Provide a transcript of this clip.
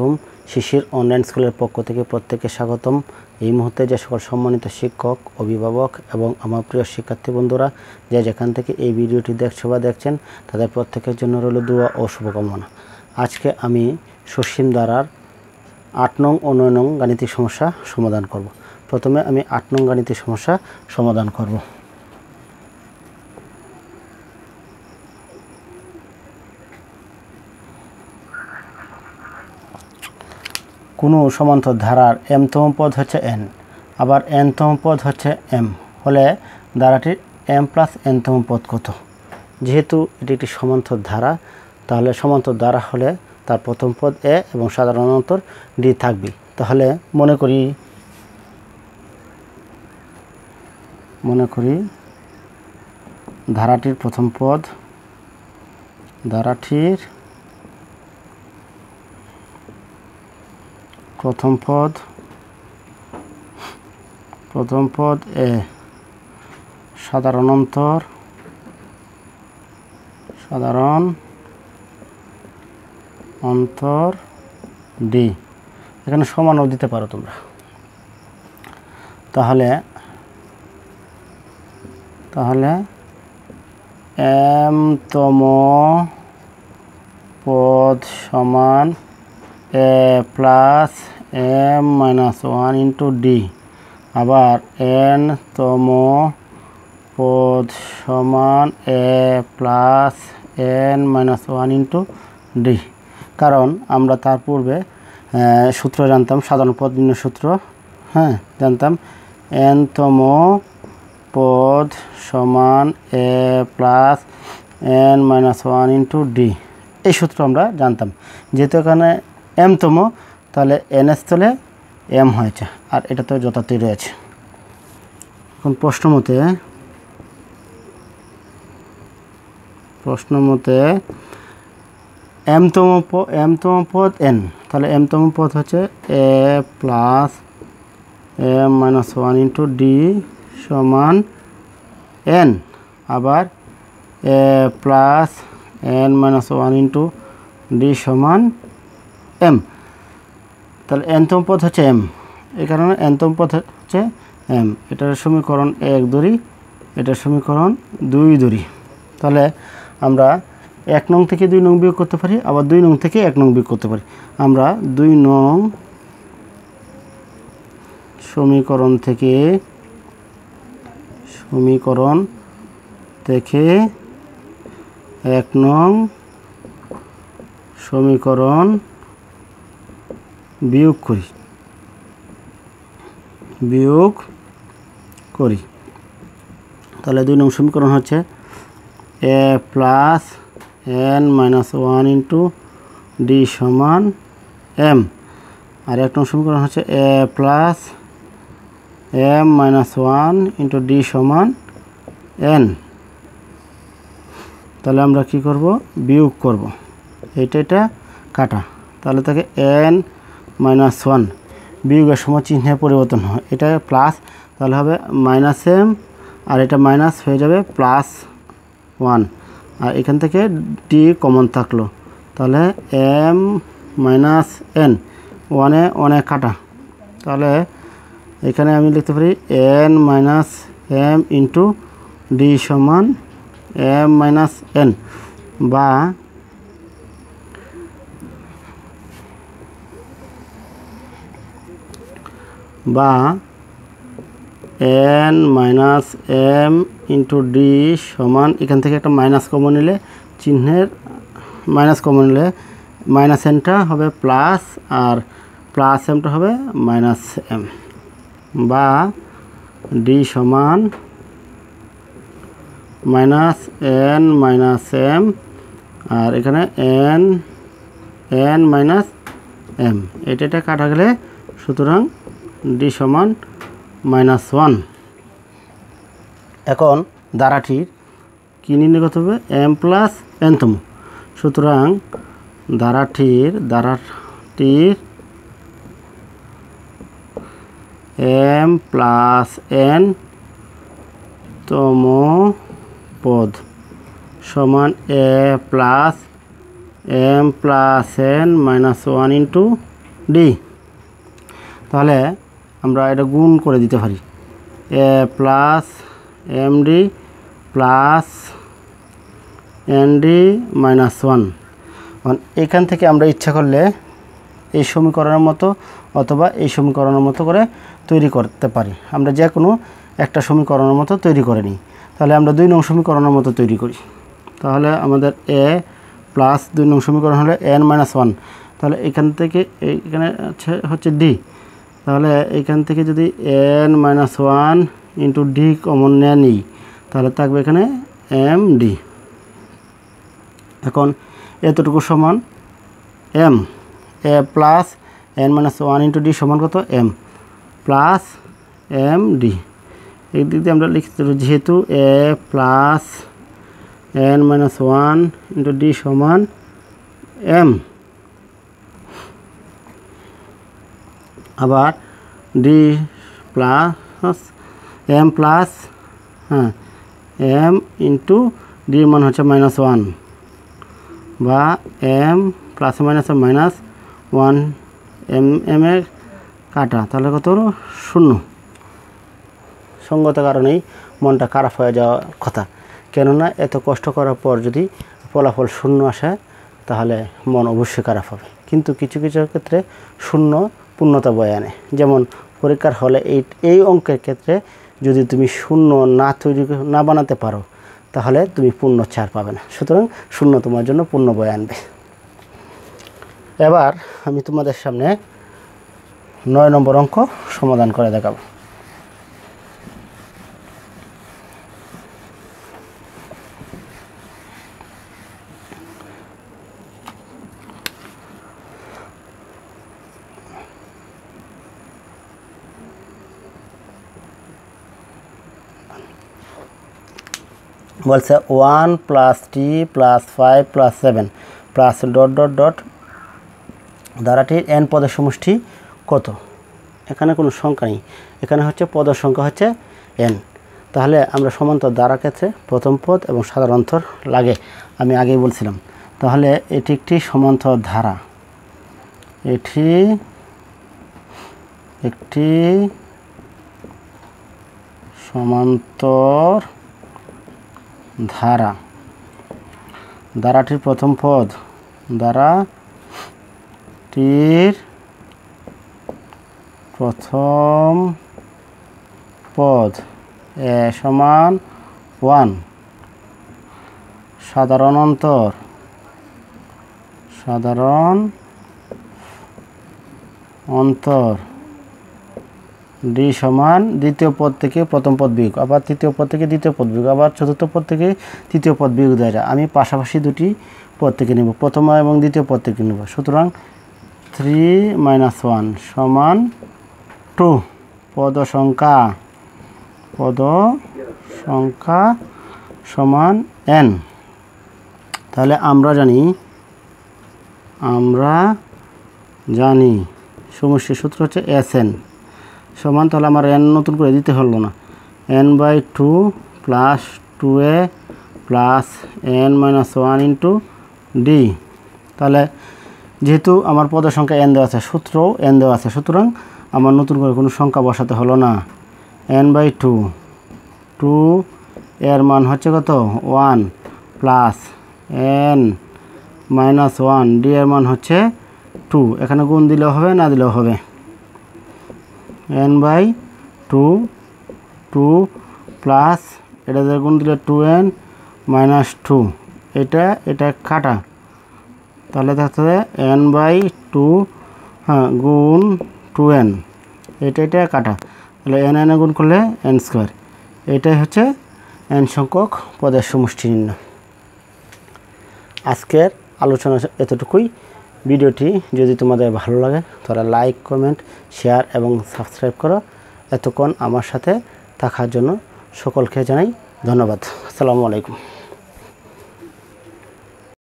আলাইকুম। শিশির অনলাইন স্কুলের পক্ষ থেকে প্রত্যেককে স্বাগতম। এই মুহূর্তে যে সকল সম্মানিত শিক্ষক, অভিভাবক এবং আমার প্রিয় শিক্ষার্থী বন্ধুরা যে যেখান থেকে এই ভিডিওটি দেখছেন তাদের প্রত্যেকের জন্য রইল দোয়া ও শুভকামনা। আজকে আমি সসীম ধারার 8 নং ও 9 নং গাণিতিক সমস্যা সমাধান করব। প্রথমে আমি 8 নং গাণিতিক সমস্যা সমাধান করব। কোনো সমান্তর ধারার m-তম পদ হচ্ছে n, আবার n-তম পদ হচ্ছে m হলে ধারাটির m প্লাস n-তম পদ কত? যেহেতু এটি একটি সমান্তর ধারা, তাহলে সমান্তর ধারা হলে তার প্রথম পদ a এবং সাধারণ অন্তর d থাকবে। তাহলে মনে করি ধারাটির প্রথম পদ a, সাধারণ অন্তর d। এখানে সমানও দিতে পারো তোমরা। তাহলে m-তম পদ সমান a plus m minus 1 into d, আবার n-তম পদ সমান a plus n minus 1 into d। কারণ আমরা তার পূর্বে সূত্র জানতাম, সাধারণ পদ নির্ণয় সূত্র, জানতাম n-তম পদ সমান a plus n minus 1 into d। এই সূত্র আমরা জানতাম। যেহেতু এখানে m-তম, তাহলে n স্থলে m হয়েছে, আর এটা তো যথার্থই রয়েছে। এখন প্রশ্ন মতে m-তম পদ n, তাহলে m-তম পদ হচ্ছে a plus m minus 1 into d সমান n, আবার a plus n minus 1 into d সমান m। তাহলে n-তম পদ হচ্ছে m, এই কারণে n-তম পদ হচ্ছে m। এটার সমীকরণ 1 ধরি, এটার সমীকরণ 2 ধরি। তাহলে আমরা 1 নং থেকে 2 নং বিয়োগ করতে পারি, আবার 2 নং থেকে 1 নং বিয়োগ করতে পারি। আমরা 2 নং সমীকরণ থেকে 1 নং সমীকরণ বিয়োগ করি। তাহলে 2 নং সমীকরণ হচ্ছে a plus n minus 1 into d সমান m, আর 1 নং সমীকরণ হচ্ছে a plus m minus 1 into d সমান n। তাহলে আমরা কি করব? বিয়োগ করব। এটা কাটা, তাহলে থাকে n মাইনাস 1, বিয়োগের সময় চিহ্নের পরিবর্তন হয়, এটা প্লাস, তাহলে হবে মাইনাস m, আর এটা মাইনাস হয়ে যাবে প্লাস 1, আর এখান থেকে d কমন থাকলো, তাহলে m মাইনাস n, 1 এ কাটা, তাহলে এখানে আমি লিখতে পারি n minus m into d সমান m মাইনাস n, বা n minus m into d সমান, এখান থেকে একটা মাইনাস কমন নিলে মাইনাস nটা হবে প্লাস, আর প্লাস mটা হবে মাইনাস m, বা d সমান মাইনাস n মাইনাস m, আর এখানে n মাইনাস m, এটা কাটা গেলে, সুতরাং d সমান মাইনাস 1। এখন ধারাটির কি নির্ণয় করতে হবে? m প্লাস n-তম। সুতরাং ধারাটির m প্লাস n-তম পদ সমান a plus m plus n minus 1 into d. তাহলে আমরা এটা গুণ করে দিতে পারি, a plus m d plus n d minus one. এখান থেকে আমরা ইচ্ছা করলে এই সমীকরণের মতো অথবা এই সমীকরণের মতো করে তৈরি করতে পারি। আমরা যে কোনো একটা সমীকরণের মতো তৈরি করে নিই। তাহলে আমরা 2 নং সমীকরণের মতো তৈরি করি। তাহলে আমাদের এ প্লাস 2 নং সমীকরণ হলে এন মাইনাস ওয়ান। তাহলে এখান থেকে এখানে হচ্ছে ডি। তাহলে এইখান থেকে যদি n minus one into d common নিই তাহলে থাকবে এখানে এম ডি। এখন এতটুকু সমান m, a plus n minus one into d সমান কত, এম প্লাস এম ডি। এই দিক দিয়ে আমরা লিখতে পারি যেহেতু a plus n minus one into d সমান এম, আবার d plus m plus m into ডির মান হচ্ছে মাইনাস ওয়ান, বা m plus minus minus one, m এর কাটা, তাহলে কত হলো 0। সঙ্গত কারণেই মনটা খারাপ হয়ে যাওয়ার কথা, কেননা এত কষ্ট করার পর যদি ফলাফল 0 আসে তাহলে মন অবশ্যই খারাপ হবে। কিন্তু কিছু কিছু ক্ষেত্রে 0 পূর্ণতা বয়ে আনে। যেমন পরীক্ষার হলে এই অঙ্কের ক্ষেত্রে যদি তুমি 0 না বানাতে পারো তাহলে তুমি পূর্ণ 4 পাবে না। সুতরাং 0 তোমার জন্য পূর্ণ বয়ে আনবে। এবার আমি তোমাদের সামনে 9 নম্বর অঙ্ক সমাধান করে দেখাবো। বলছে 1 + t + 5 + 7 plus dot dot dot ধারাটির n পদের সমষ্টি কত। এখানে কোনো সংখ্যা নেই, এখানে হচ্ছে পদের সংখ্যা হচ্ছে n। তাহলে আমরা সমান্তর ধারা ক্ষেত্রে প্রথম পদ এবং সাধারণতর লাগে, আমি আগেই বলছিলাম। তাহলে এটি একটি সমান্তর ধারা, এটি একটি সমান্তর ধারা। ধারাটির প্রথম পদ, ধারাটির প্রথম পদ এ সমান 1, সাধারণ অন্তর ডি সমান দ্বিতীয় পদ থেকে প্রথম পদ বিয়োগ, আবার তৃতীয় পদ থেকে দ্বিতীয় পদ বিয়োগ, আবার চতুর্থ পদ থেকে তৃতীয় পদ বিয়োগ দেওয়া যায়। আমি পাশাপাশি দুটি পদ থেকে নেব, প্রথম এবং দ্বিতীয় পদ থেকে নেব। সুতরাং 3 - 1 সমান 2। পদ সংখ্যা সমান n। তাহলে আমরা জানি সমষ্টির সূত্র হচ্ছে SN সমান, তাহলে আমার n নতুন করে দিতে হলো না, n/2 + 2a + n - 1 * d। তাহলে যেহেতু আমার পদের সংখ্যা n দেওয়া আছে, সূত্রও n দেওয়া আছে, সুতরাং আমার নতুন করে কোনো সংখ্যা বসাতে হলো না। n/2, 2 এর মান হচ্ছে কত 1 প্লাস n - 1, d এর মান হচ্ছে 2। এখানে গুণ দিলেও হবে, না দিলেও হবে। n/2, 2 প্লাস এটা দিয়ে গুণ দিলে 2n - 2, এটা কাটা, তাহলে থাকতে হবে n/2 গুণ 2n, এটা কাটা, তাহলে n গুণ করলে n²। এটাই হচ্ছে n সংখ্যক পদের সমষ্টি নির্ণয়। আজকের আলোচনা এতটুকুই। ভিডিওটি যদি তোমাদের ভালো লাগে তাহলে লাইক, কমেন্ট, শেয়ার এবং সাবস্ক্রাইব করো। এতক্ষণ আমার সাথে থাকার জন্য সকলকে জানাই ধন্যবাদ। আসসালামু আলাইকুম।